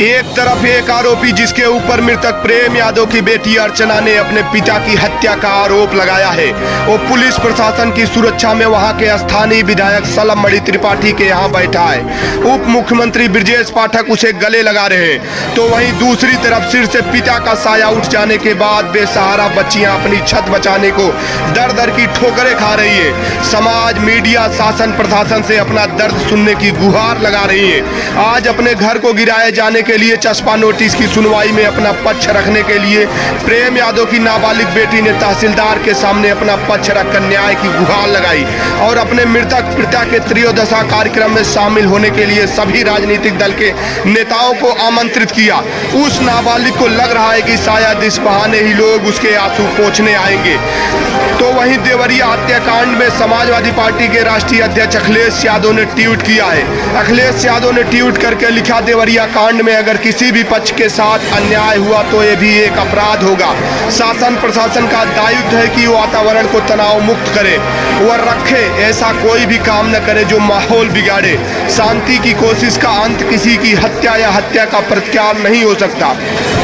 एक तरफ एक आरोपी जिसके ऊपर मृतक प्रेम यादव की बेटी अर्चना ने अपने पिता की हत्या का आरोप लगाया है, वो पुलिस प्रशासन की सुरक्षा में वहां के स्थानीय विधायक सलमणि त्रिपाठी के यहां बैठा है। उप मुख्यमंत्री ब्रजेश पाठक उसे गले लगा रहे हैं, तो वहीं दूसरी तरफ सिर से पिता का साया उठ जाने के बाद बेसहारा बच्चियां अपनी छत बचाने को दर दर की ठोकरें खा रही है। समाज, मीडिया, शासन प्रशासन से अपना दर्द सुनने की गुहार लगा रही है। आज अपने घर को गिराए जाने के लिए चस्पा नोटिस की सुनवाई में अपना पक्ष रखने के लिए प्रेम यादव की नाबालिग बेटी ने तहसीलदार के सामने अपना पक्ष रखकर न्याय की गुहार लगाई और अपने मृतक पिता के त्रयोदशा कार्यक्रम में शामिल होने के लिए सभी राजनीतिक दल के नेताओं को आमंत्रित किया। उस नाबालिग को लग रहा है कि शायद इस बहाने ही लोग उसके आंसू पोंछने आएंगे। तो वहीं देवरिया हत्याकांड में समाजवादी पार्टी के राष्ट्रीय अध्यक्ष अखिलेश यादव ने ट्वीट किया है। अखिलेश यादव ने ट्वीट करके लिखा, देवरिया कांड में अगर किसी भी पक्ष के साथ अन्याय हुआ तो ये भी एक अपराध होगा। शासन प्रशासन का दायित्व है कि वातावरण को तनाव मुक्त करे और रखे, ऐसा कोई भी काम न करे जो माहौल बिगाड़े। शांति की कोशिश का अंत किसी की हत्या या हत्या का प्रतिकार नहीं हो सकता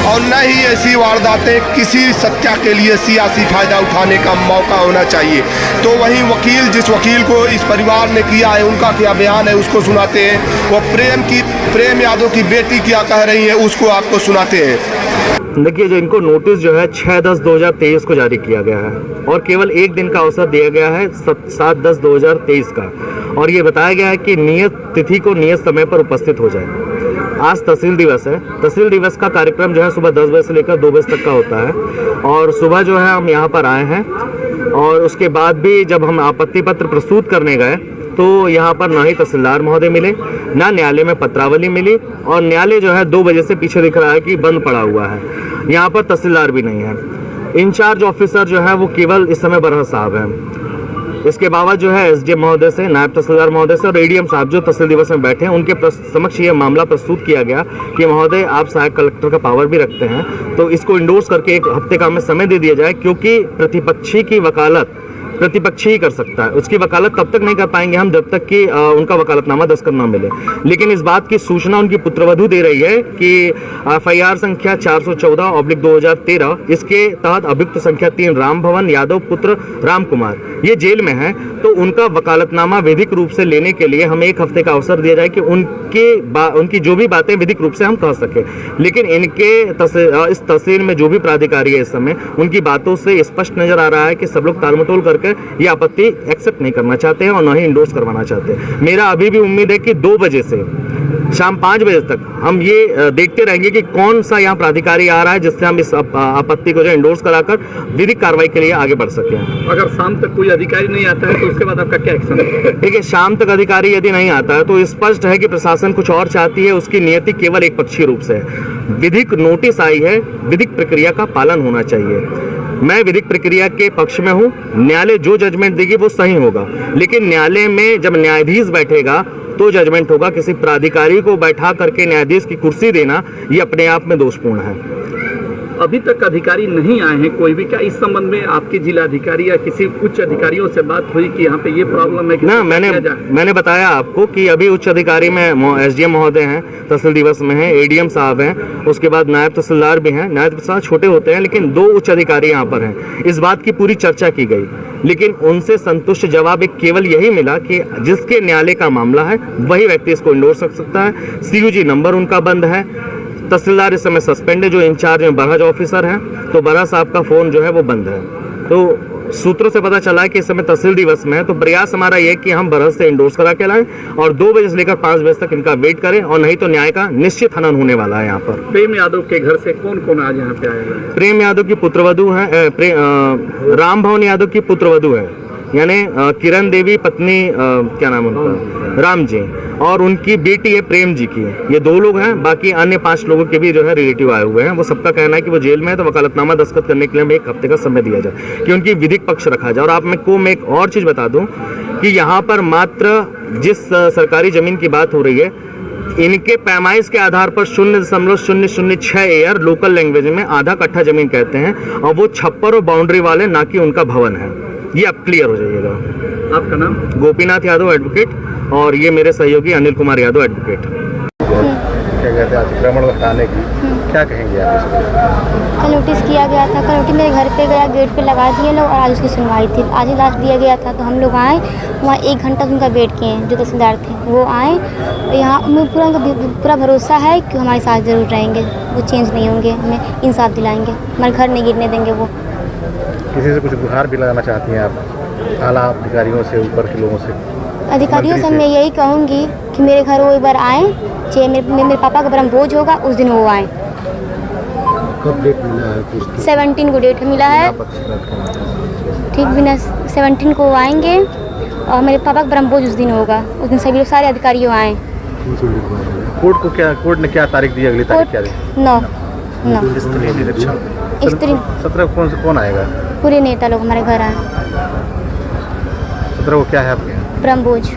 और न ही ऐसी वारदातें किसी सत्ता के लिए सियासी फायदा उठाने का मौका होना चाहिए। तो वहीं वकील, जिस वकील को इस परिवार ने किया है, उनका क्या बयान है उसको सुनाते हैं। वो प्रेम यादव की बेटी क्या कह रही है उसको आपको सुनाते हैं। देखिए, जो इनको नोटिस जो है 6/10/2023 को जारी किया गया है और केवल एक दिन का अवसर दिया गया है 7/10/2023 का, और ये बताया गया है कि नियत तिथि को नियत समय पर उपस्थित हो जाए। आज तहसील दिवस है। तहसील दिवस का कार्यक्रम जो है सुबह 10 बजे से लेकर 2 बजे तक का होता है और सुबह जो है हम यहाँ पर आए हैं और उसके बाद भी जब हम आपत्ति पत्र प्रस्तुत करने गए तो यहाँ पर ना ही तहसीलदार महोदय मिले, ना न्यायालय में पत्रावली मिली और न्यायालय जो है 2 बजे से पीछे दिख रहा है कि बंद पड़ा हुआ है। यहाँ पर तहसीलदार भी नहीं है। इंचार्ज ऑफिसर जो है वो केवल इस समय बरहत साहब हैं। इसके बावजूद जो है एसडीएम महोदय से, नायब तहसीलदार महोदय से और एडीएम साहब जो तहसील दिवस में बैठे हैं उनके समक्ष ये मामला प्रस्तुत किया गया कि महोदय आप सहायक कलेक्टर का पावर भी रखते हैं, तो इसको इंडोर्स करके 1 हफ्ते का हमें समय दे दिया जाए, क्योंकि प्रतिपक्षी की वकालत प्रतिपक्षी ही कर सकता है। उसकी वकालत तब तक नहीं कर पाएंगे हम जब तक कि उनका वकालतनामा दस्तखत न मिले। लेकिन इस बात की सूचना उनकी पुत्रवधू दे रही है कि एफआईआर संख्या 414/2013 इसके तहत अभियुक्त संख्या 3 राम भवन यादव पुत्र राम कुमार ये जेल में है, तो उनका वकालतनामा विधिक रूप से लेने के लिए हमें 1 हफ्ते का अवसर दिया जाए कि उनकी जो भी बातें विधिक रूप से हम कह सके। लेकिन इनके इस तहसील में जो भी प्राधिकारी है इस समय, उनकी बातों से स्पष्ट नजर आ रहा है कि सब लोग तालमटोल करके ये आपत्ति एक्सेप्ट नहीं करना चाहते हैं और न ही इंडोर्स करवाना चाहते हैं। मेरा अभी भी उम्मीद है कि 2 बजे से शाम 5 बजे तक हम ये देखते रहेंगे कि कौन सा यहाँ प्राधिकारी आ रहा है जिससे हम इस आपत्ति को जो इंडोर्स कराकर विधिक कार्रवाई के लिए आगे बढ़ सके। अगर शाम तक कोई अधिकारी नहीं आता है तो उसके बाद आपका क्या एक्शन है? देखिए, शाम तक अधिकारी यदि नहीं आता है तो स्पष्ट है कि प्रशासन कुछ और चाहती है, उसकी नियति केवल एक पक्षीय रूप से है। विधिक नोटिस आई है, विधिक प्रक्रिया का पालन होना चाहिए। मैं विधिक प्रक्रिया के पक्ष में हूँ। न्यायालय जो जजमेंट देगी वो सही होगा, लेकिन न्यायालय में जब न्यायाधीश बैठेगा तो जजमेंट होगा। किसी प्राधिकारी को बैठा करके न्यायाधीश की कुर्सी देना ये अपने आप में दोषपूर्ण है। अभी तक अधिकारी नहीं आए हैं कोई भी, क्या इस संबंध में आपके जिला अधिकारी या किसी उच्च अधिकारियों से बात हुई कि यहाँ पे ये प्रॉब्लम है? ना, मैंने बताया आपको कि अभी उच्च अधिकारी में एसडीएम महोदय हैं, तहसील दिवस में हैं, एडीएम साहब हैं, उसके बाद नायब तहसीलदार भी हैं। नायब तहसीलदार छोटे होते हैं लेकिन 2 उच्च अधिकारी यहाँ पर हैं। इस बात की पूरी चर्चा की गई, लेकिन उनसे संतुष्ट जवाब एक केवल यही मिला कि जिसके न्यायालय का मामला है वही व्यक्ति इसको इंडोर्स कर सकता है। सीयूजी नंबर उनका बंद है। तहसीलदार इस समय सस्पेंड है, जो इंचार्ज में बरहज ऑफिसर हैं, तो बरहा साहब का फोन जो है वो बंद है। तो सूत्रों से पता चला है कि इस समय तहसील दिवस में है, तो प्रयास हमारा ये कि हम बरहज से इंडोर्स करा के लाएं और 2 बजे से लेकर 5 बजे तक इनका वेट करें, और नहीं तो न्याय का निश्चित हनन होने वाला है। यहाँ पर प्रेम यादव के घर से कौन कौन आज यहाँ पे आएगा? प्रेम यादव की पुत्रवधू है, राम भवन यादव की पुत्रवधू है, यानी किरण देवी पत्नी, क्या नाम उनका, राम जी, और उनकी बेटी है प्रेम जी की। ये 2 लोग हैं। बाकी अन्य 5 लोगों के भी जो है रिलेटिव आए हुए हैं। वो सबका कहना है कि वो जेल में है, तो वकालतनामा दस्तखत करने के लिए हमें 1 हफ्ते का समय दिया जाए कि उनकी विधिक पक्ष रखा जाए। और आप मैं एक और चीज बता दूं कि यहाँ पर मात्र जिस सरकारी जमीन की बात हो रही है, इनके पैमाइश के आधार पर 0.006 एयर लोकल लैंग्वेज में आधा कट्ठा जमीन कहते हैं, और वो छप्पर और बाउंड्री वाले, ना कि उनका भवन है। ये आप क्लियर हो जाइएगा। आपका नाम? गोपीनाथ यादव एडवोकेट, और ये मेरे सहयोगी अनिल कुमार यादव एडवोकेट। किया गया था अतिक्रमण हटाने की, क्या कहेंगे आप इस पर? कल नोटिस किया गया था, कल नोटिस मेरे घर पे गया, गेट पे लगा दिए लोग, और आज उसकी सुनवाई थी। आज ही लास्ट दिया गया था, तो हम लोग आए, वहाँ 1 घंटा उनका वेट किए हैं। जो तहसीलदार थे वो आए, यहाँ हमें पूरा भरोसा है कि हमारे साथ ज़रूर रहेंगे, वो चेंज नहीं होंगे, हमें इंसाफ दिलाएंगे, हमारे घर नहीं गिरने देंगे वो। किसी से कुछ गुहार भी लगाना चाहती हैं आप आला अधिकारियों से, ऊपर के लोगों से? अधिकारियों से मैं यही कहूँगी कि मेरे घर वो एक बार आए, चाहे मेरे पापा का ब्रह्म भोज होगा उस दिन वो आए। कब डेट मिला है? 17 को डेट मिला है, ठीक बिना 17 को वो आएंगे, और मेरे पापा का ब्रह्म भोज उस दिन होगा, उस दिन सभी लोग सारे अधिकारी आए। कोर्ट ने क्या तारीख दी? अगली तारीख क्या दी? 9 स्त्री 17 कौन आएगा? पूरे नेता लोग हमारे घर आए। 17 को क्या है आपके? ब्रह्म भोज।